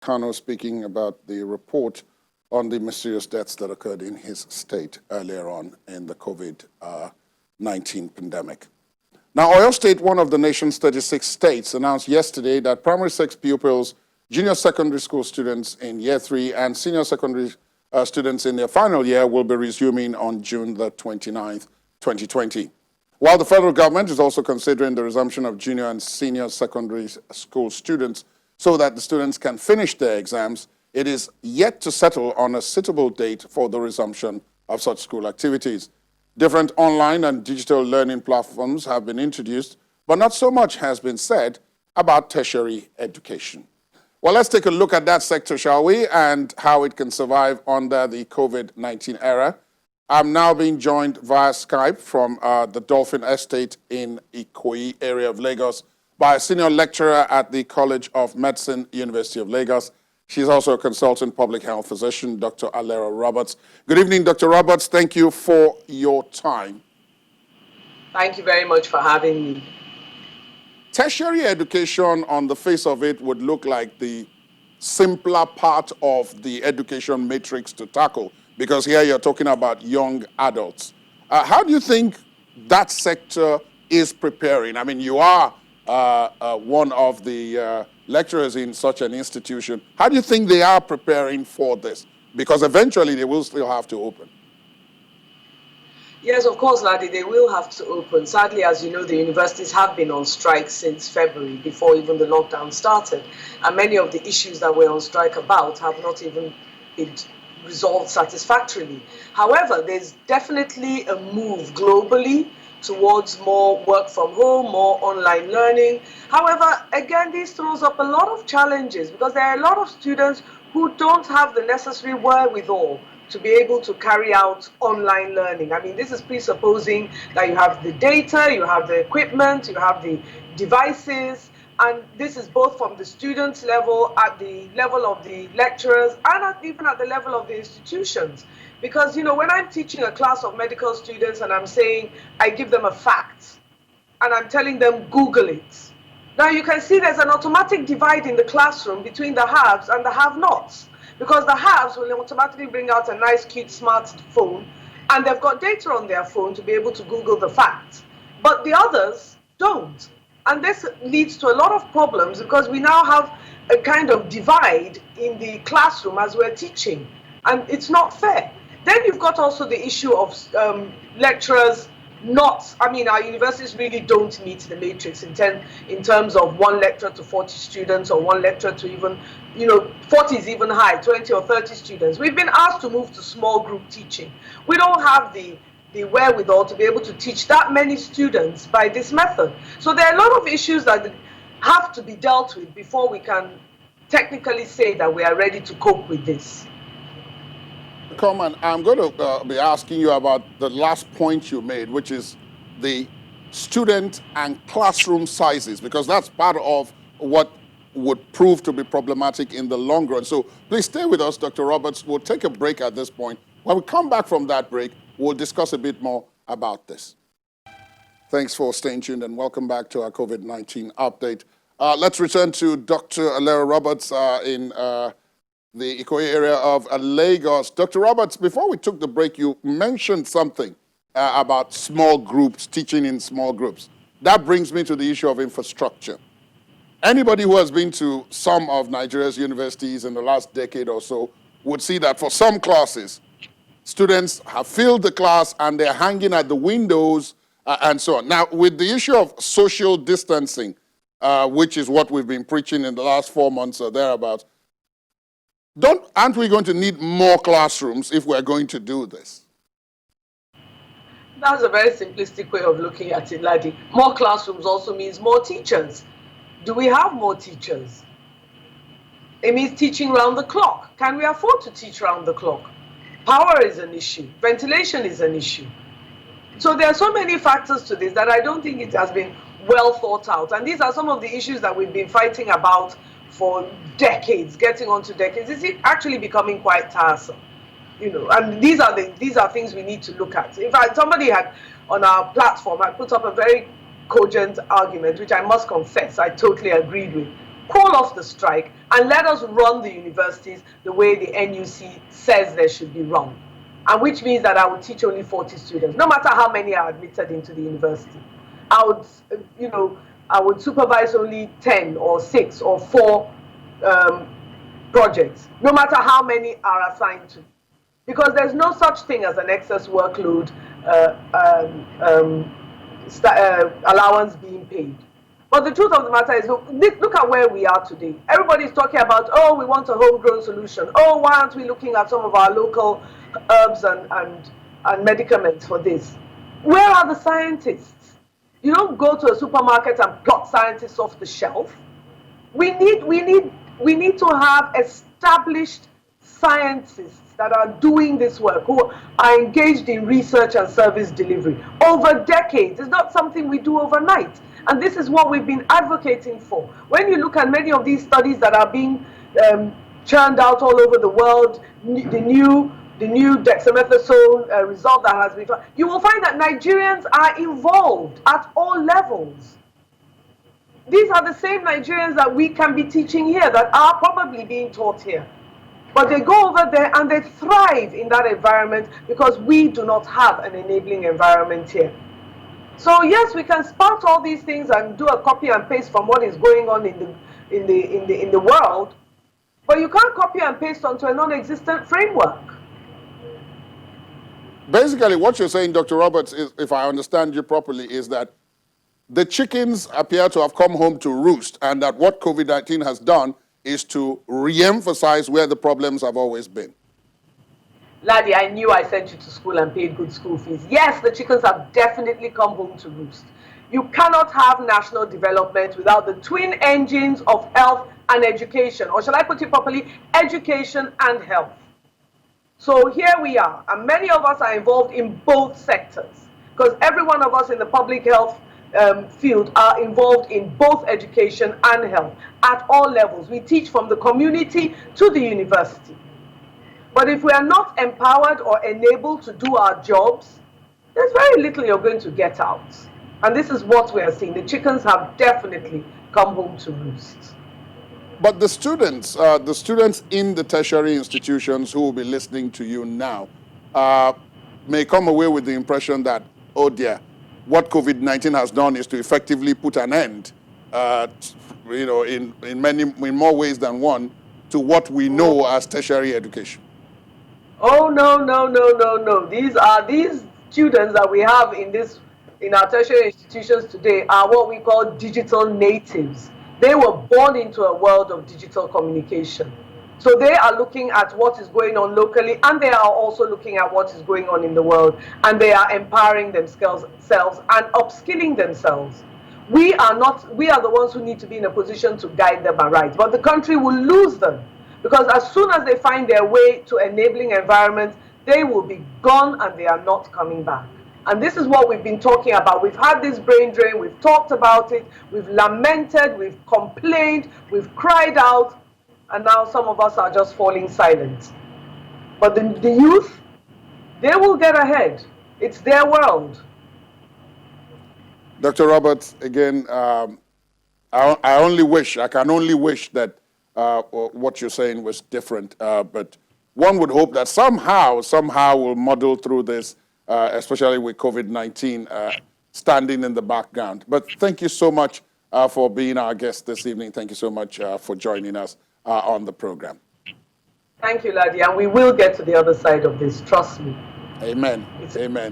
Kano speaking about the report on the mysterious deaths that occurred in his state earlier on in the COVID-19 pandemic. Now, Oyo State, one of the nation's 36 states, announced yesterday that primary 6 pupils, junior secondary school students in year 3, and senior secondary students in their final year will be resuming on June the 29th, 2020. While the federal government is also considering the resumption of junior and senior secondary school students so that the students can finish their exams, it is yet to settle on a suitable date for the resumption of such school activities. Different online and digital learning platforms have been introduced, but not so much has been said about tertiary education. Well, let's take a look at that sector, shall we, and how it can survive under the COVID-19 era. I'm now being joined via Skype from the Dolphin Estate in Ikoyi area of Lagos by a senior lecturer at the College of Medicine, University of Lagos. She's also a consultant public health physician, Dr. Alera Roberts. Good evening, Dr. Roberts. Thank you for your time. Thank you very much for having me. Tertiary education, on the face of it, would look like the simpler part of the education matrix to tackle, because here you're talking about young adults. How do you think that sector is preparing? I mean, you are one of the lecturers in such an institution. How do you think they are preparing for this? Because eventually they will still have to open. Yes, of course, Ladi, they will have to open. Sadly, as you know, the universities have been on strike since February, before even the lockdown started. And many of the issues that we're on strike about have not even been resolved satisfactorily. However, there's definitely a move globally towards more work from home, more online learning. However, again, this throws up a lot of challenges because there are a lot of students who don't have the necessary wherewithal to be able to carry out online learning. I mean, this is presupposing that you have the data, you have the equipment, you have the devices, and this is both from the students level, at the level of the lecturers, and even at the level of the institutions. Because, you know, when I'm teaching a class of medical students and I'm saying, I give them a fact, and I'm telling them, Google it. Now you can see there's an automatic divide in the classroom between the haves and the have-nots. Because the haves will automatically bring out a nice, cute smartphone, and they've got data on their phone to be able to Google the fact. But the others don't. And this leads to a lot of problems because we now have a kind of divide in the classroom as we're teaching, and it's not fair. Then you've got also the issue of lecturers our universities really don't meet the matrix in terms of one lecturer to 40 students or one lecturer to even, 40 is even high, 20 or 30 students. We've been asked to move to small group teaching. We don't have the wherewithal to be able to teach that many students by this method. So there are a lot of issues that have to be dealt with before we can technically say that we are ready to cope with this. Coleman, I'm going to be asking you about the last point you made, which is the student and classroom sizes, because that's part of what would prove to be problematic in the long run. So please stay with us, Dr. Roberts. We'll take a break at this point. When we come back from that break, we'll discuss a bit more about this. Thanks for staying tuned and welcome back to our COVID-19 update. Let's return to Dr. Alera Roberts in the Ikoyi area of Lagos. Dr. Roberts, before we took the break, you mentioned something about small groups, teaching in small groups. That brings me to the issue of infrastructure. Anybody who has been to some of Nigeria's universities in the last decade or so would see that for some classes, students have filled the class and they're hanging at the windows and so on. Now, with the issue of social distancing, which is what we've been preaching in the last 4 months or thereabouts, aren't we going to need more classrooms if we're going to do this? That's a very simplistic way of looking at it, Ladi. More classrooms also means more teachers. Do we have more teachers? It means teaching round the clock. Can we afford to teach round the clock? Power is an issue. Ventilation is an issue. So there are so many factors to this that I don't think it has been well thought out. And these are some of the issues that we've been fighting about for decades, getting on to decades. It's actually becoming quite tiresome, and these are things we need to look at. In fact, somebody had on our platform had put up a very cogent argument, which I must confess I totally agreed with. call off the strike and let us run the universities the way the NUC says they should be run. And which means that I would teach only 40 students, no matter how many are admitted into the university. I would, I would supervise only 10 or 6 or 4 projects, no matter how many are assigned to. Because there's no such thing as an excess workload allowance being paid. But the truth of the matter is, look at where we are today. Everybody's talking about, oh, we want a homegrown solution. Oh, why aren't we looking at some of our local herbs and medicaments for this? Where are the scientists? You don't go to a supermarket and pluck scientists off the shelf. We need to have established scientists that are doing this work, who are engaged in research and service delivery over decades. It's not something we do overnight. And this is what we've been advocating for. When you look at many of these studies that are being churned out all over the world, the new dexamethasone result that has been found, you will find that Nigerians are involved at all levels. These are the same Nigerians that we can be teaching here, that are probably being taught here. But they go over there and they thrive in that environment because we do not have an enabling environment here. So yes, we can spout all these things and do a copy and paste from what is going on in the world, but you can't copy and paste onto a non-existent framework. Basically, what you're saying, Dr. Roberts, is, if I understand you properly, is that the chickens appear to have come home to roost, and that what COVID-19 has done is to re-emphasize where the problems have always been. Laddie, I knew I sent you to school and paid good school fees. Yes, the chickens have definitely come home to roost. You cannot have national development without the twin engines of health and education, or shall I put it properly, education and health. So here we are, and many of us are involved in both sectors, because every one of us in the public health field are involved in both education and health at all levels. We teach from the community to the university. But if we are not empowered or enabled to do our jobs, there's very little you're going to get out. And this is what we are seeing. The chickens have definitely come home to roost. But the students in the tertiary institutions who will be listening to you now may come away with the impression that, oh dear, what COVID-19 has done is to effectively put an end, in more ways than one, to what we know as tertiary education. Oh no! These students that we have in our tertiary institutions today are what we call digital natives. They were born into a world of digital communication. So they are looking at what is going on locally, and they are also looking at what is going on in the world, and they are empowering themselves and upskilling themselves. We are the ones who need to be in a position to guide them aright, but the country will lose them, because as soon as they find their way to enabling environments, they will be gone and they are not coming back. And this is what we've been talking about. We've had this brain drain, we've talked about it, we've lamented, we've complained, we've cried out, and now some of us are just falling silent. But the youth, they will get ahead. It's their world. Dr. Roberts, again, I can only wish that what you're saying was different. But one would hope that somehow we'll muddle through this, especially with COVID-19 standing in the background. But thank you so much for being our guest this evening. Thank you so much for joining us on the program. Thank you, Laddie, and we will get to the other side of this, trust me. Amen. Amen.